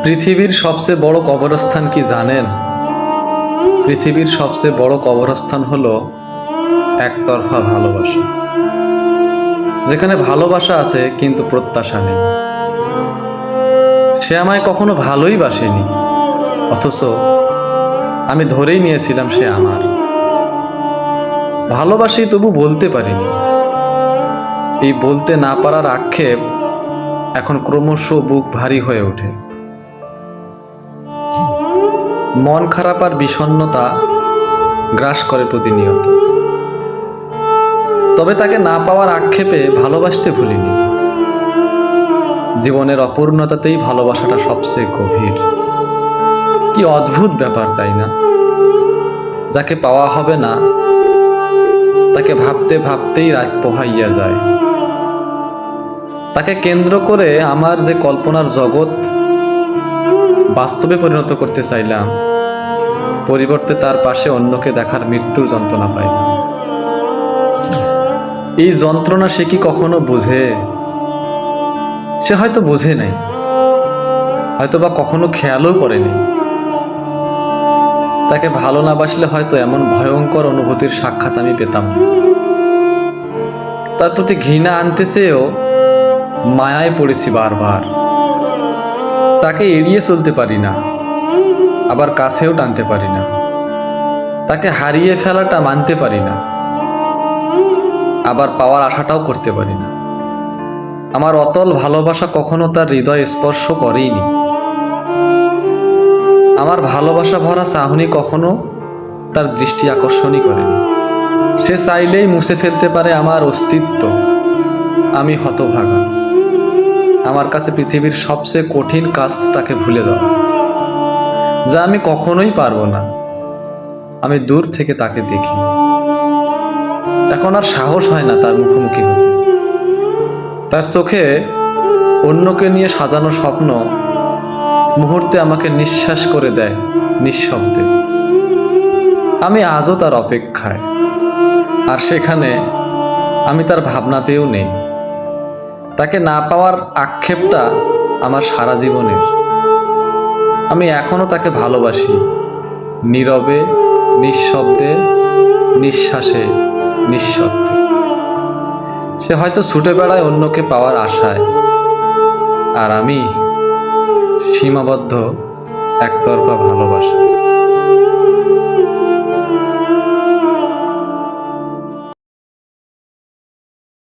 পৃথিবীর সবচেয়ে বড় কবরস্থান কি জানেন? পৃথিবীর সবচেয়ে বড় কবরস্থান হলো একতরফা ভালোবাসা। যেখানে ভালোবাসা আছে কিন্তু প্রত্যাশা নেই। সে আমায় কখনো ভালোই বাসেনি, অথচ আমি ধরেই নিয়েছিলাম সে আমার। ভালোবাসি তবু বলতে পারিনি। এই বলতে না পারার আক্ষেপ এখন ক্রমশ বুক ভারী হয়ে ওঠে। মন খারাপ আর বিষণ্ণতা গ্রাস করে প্রতিনিয়ত। তবে তাকে না পাওয়ার আক্ষেপে ভালোবাসতে ভুলিনি। জীবনের অপূর্ণতাতেই ভালোবাসাটা সবচেয়ে গভীর। কি অদ্ভুত ব্যাপার, তাই না? যাকে পাওয়া হবে না তাকে ভাবতে ভাবতেই রাত পোহাইয়া যায়। তাকে কেন্দ্র করে আমার যে কল্পনার জগৎ বাস্তবে পরিণত করতে চাইলাম, পরিবর্তে তার পাশে অন্যকে দেখার মৃত্যুর যন্ত্রণা পাইলাম। এই যন্ত্রণা সে কি কখনো বুঝে? সে হয়তো বুঝে নাই, হয়তো বা কখনো খেয়ালও করেনি। তাকে ভালো না বাসলে হয়তো এমন ভয়ঙ্কর অনুভূতির সাক্ষাৎ আমি পেতাম না। তার প্রতি ঘৃণা আনতে চেয়েও মায়ায় পড়েছি বারবার। তাকে এড়িয়ে চলতে পারি না, আবার কাছেও টানতে পারি না। তাকে হারিয়ে ফেলাটা মানতে পারি না, আবার পাওয়ার আশাটাও করতে পারি না। আমার অতল ভালোবাসা কখনো তার হৃদয় স্পর্শ করেইনি। আমার ভালোবাসা ভরা চাহনি কখনো তার দৃষ্টি আকর্ষণই করেনি। সে চাইলেই মুছে ফেলতে পারে আমার অস্তিত্ব। আমি হতভাগা। আমার কাছে পৃথিবীর সবচেয়ে কঠিন কাজ তাকে ভুলে দেওয়া, যা আমি কখনোই পারবো না। আমি দূর থেকে তাকে দেখি, এখন আর সাহস হয় না তার মুখোমুখি হতে। তার চোখে অন্যকে নিয়ে সাজানো স্বপ্ন মুহূর্তে আমাকে নিঃশ্বাস করে দেয় নিঃশব্দে। আমি আজও তার অপেক্ষায়, আর সেখানে আমি তার ভাবনাতেও নেই। তাকে না পাওয়ার আক্ষেপটা আমার সারা জীবনের। আমি এখনো তাকে ভালোবাসি, নীরবে, নিঃশব্দে, নিঃশ্বাসে, নিঃশব্দে। সে হয়তো ছুটে বেড়ায় অন্যকে পাওয়ার আশায়, আর আমি সীমাবদ্ধ একতরফা ভালোবাসা।